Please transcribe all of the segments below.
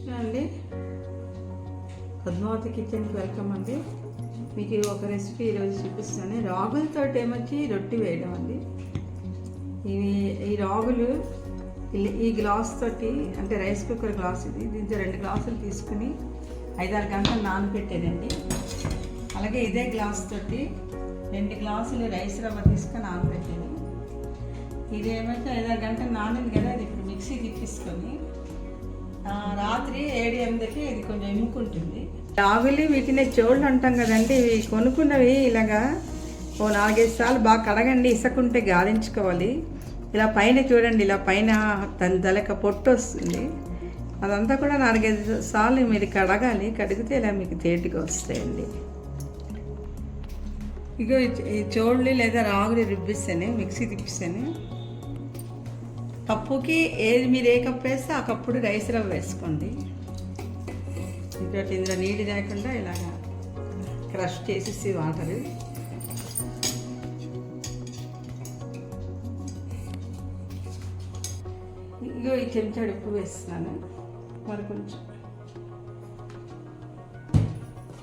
కృష్ణ అండి, పద్మావతి కిచెన్కి వెల్కమ్ అండి. మీకు ఒక రెసిపీ ఈరోజు చూపిస్తాను. రాగులతో ఏమొచ్చి రొట్టి వేయడం అండి. ఈ రాగులు ఈ గ్లాస్ తోటి, అంటే రైస్ కుక్కర్ గ్లాస్ ఇది, దీంతో 2 గ్లాసులు తీసుకుని 5-6 గంటలు నానబెట్టానండి. అలాగే ఇదే గ్లాస్ తోటి 2 గ్లాసులు రైస్ రవ్వ తీసుకొని నానబెట్టాను. ఇది ఏమైతే 5-6 గంటలు నానింది కదా, ఇది ఇప్పుడు మిక్సీ తిప్పించుకొని రాత్రి 7-8కి ఇది కొంచెం ఎమ్ముకుంటుంది. రాగులు వీటిని చోళ్ళు అంటాం కదండి, ఇవి కొనుక్కున్నవి ఇలాగా 4-5 సార్లు బాగా కడగండి. ఇసుకుంటే గాలించుకోవాలి. ఇలా పైన చూడండి, ఇలా పైన తలక పొట్టు వస్తుంది, అదంతా కూడా 4-5 సార్లు మీరు కడగాలి. కడిగితే ఇలా మీకు తేటిగా వస్తాయండి. ఇక ఈ చోళ్ళు లేదా రాగులు రుబ్బిస్తాను, మిక్సీ తిప్పిస్తాను. కప్పుకి మీరు ఏ కప్పు వేస్తే ఆ కప్పుడు రైస్ రవ్వ వేసుకోండి. ఇంకోటి ఇందులో నీళ్ళు లేకుండా ఇలాగా క్రష్ చేసేసి వాటర్, ఇగో ఈ చెంచాడు ఉప్పు వేస్తున్నాను. మరి కొంచెం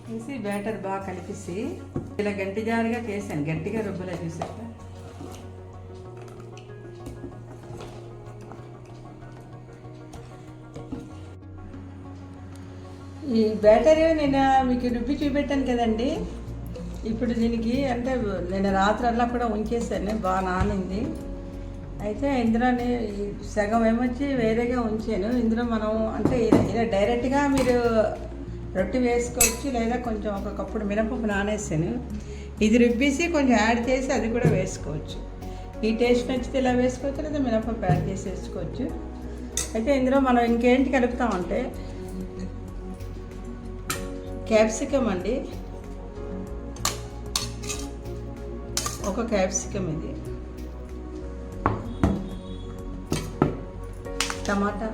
వేసి బ్యాటర్ బాగా కలిపేసి ఇలా గంటి జారుగా చేశాను, గట్టిగా రుబ్బలా చూసాక. ఈ బ్యాటర్ నేను మీకు రుబ్బి చూపెట్టాను కదండి. ఇప్పుడు దీనికి అంటే నేను రాత్రల్లా కూడా ఉంచేసాను, బాగా నానింది. అయితే ఇందులోనే సగం ఏమొచ్చి వేరేగా ఉంచాను. ఇందులో మనం అంటే ఇలా డైరెక్ట్గా మీరు రొట్టి వేసుకోవచ్చు, లేదా కొంచెం ఒక కప్పుడు మినపప్పు నానేసాను, ఇది రుబ్బేసి కొంచెం యాడ్ చేసి అది కూడా వేసుకోవచ్చు. ఈ టేస్ట్ నచ్చితే ఇలా వేసుకోవచ్చు, లేదా మినపప్పు యాడ్ చేసి వేసుకోవచ్చు. అయితే ఇందులో మనం ఇంకేంటి కలుపుతామంటే క్యాప్సికమ్ అండి, ఒక క్యాప్సికమ్, ఇది టమాటా,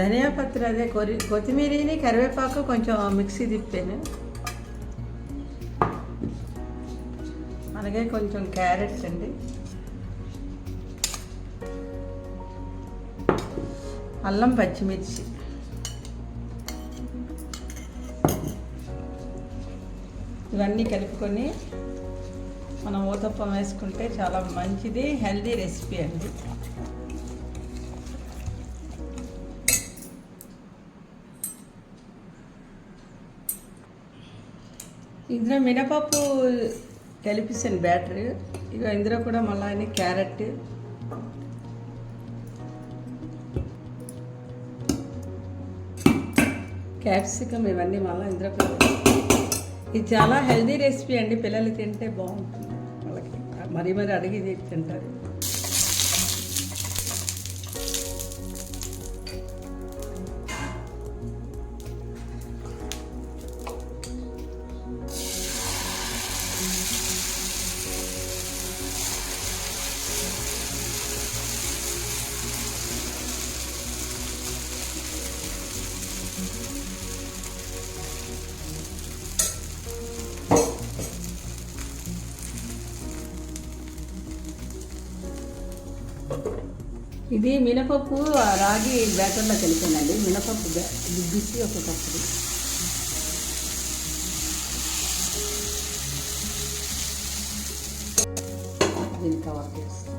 ధనియా పత్ర, అదే కొత్తిమీరని కరివేపాకు కొంచెం మిక్సీ తిప్పాను. అలాగే కొంచెం క్యారెట్ అండి, అల్లం, పచ్చిమిర్చి, ఇవన్నీ కలుపుకొని మనం ఊతప్పం వేసుకుంటే చాలా మంచిది, హెల్దీ రెసిపీ అండి. ఇందులో మినపప్పు కలిపిస్తాను బ్యాటర్. ఇక ఇందులో కూడా మళ్ళీ క్యారెట్, క్యాప్సికమ్, ఇవన్నీ మళ్ళీ ఇందులో కూడా. ఇది చాలా హెల్దీ రెసిపీ అండి, పిల్లలు తింటే బాగుంటుంది. వాళ్ళకి మరీ అడిగి తింటారు. ఇది మినపప్పు రాగి బ్యాటర్లో కలిపానండి. మినపప్పు రుబ్బిసి ఒక కప్పుడు, దీన్ని కవర్ చేస్తాను.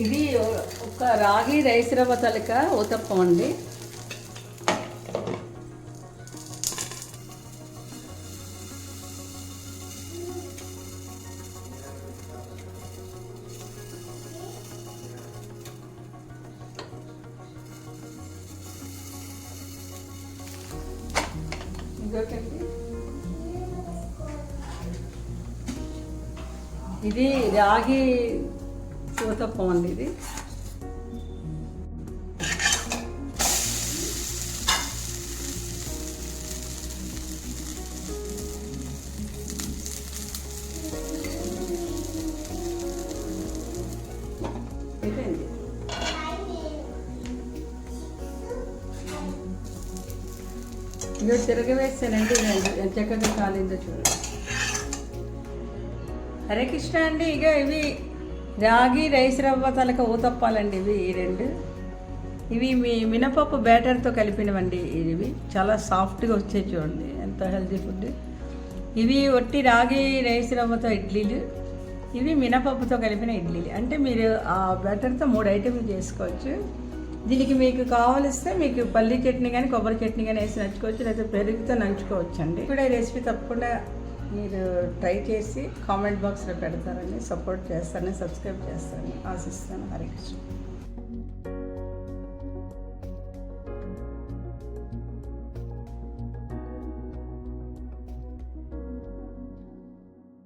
ఇది ఒక రాగి రైస్ రవ్వ తలక ఊతప్పం అండి. ఇది రాగి ఊతప్పం అండి. ఇది ఇక తిరగవేస్తానండి ఎంత చక్కగా కాలిందో చూడండి. హరే కృష్ణ అండి. ఇక ఇవి రాగి రైస్ రవ్వ తలక ఊతప్పాలండి. ఇవి ఈ రెండు ఇవి మీ మినపప్పు బ్యాటర్తో కలిపినవండి. ఇవి చాలా సాఫ్ట్గా వచ్చాయి చూడండి, ఎంత హెల్తీ ఫుడ్. ఇవి ఒట్టి రాగి రైస్ రవ్వతో ఇడ్లీలు, ఇవి మినపప్పుతో కలిపిన ఇడ్లీలు. అంటే మీరు ఆ బ్యాటర్తో 3 ఐటెంలు చేసుకోవచ్చు. దీనికి మీకు కావలిస్తే మీకు పల్లీ చట్నీ కానీ కొబ్బరి చట్నీ కానీ వేసి నంచుకోవచ్చు, లేకపోతే పెరుగుతో నంచుకోవచ్చు అండి. కూడా ఈ రెసిపీ తప్పకుండా మీరు ట్రై చేసి కామెంట్ బాక్స్లో పెడతారని, సపోర్ట్ చేస్తారని, సబ్స్క్రైబ్ చేస్తారని ఆశిస్తాను. హరే కృష్ణ.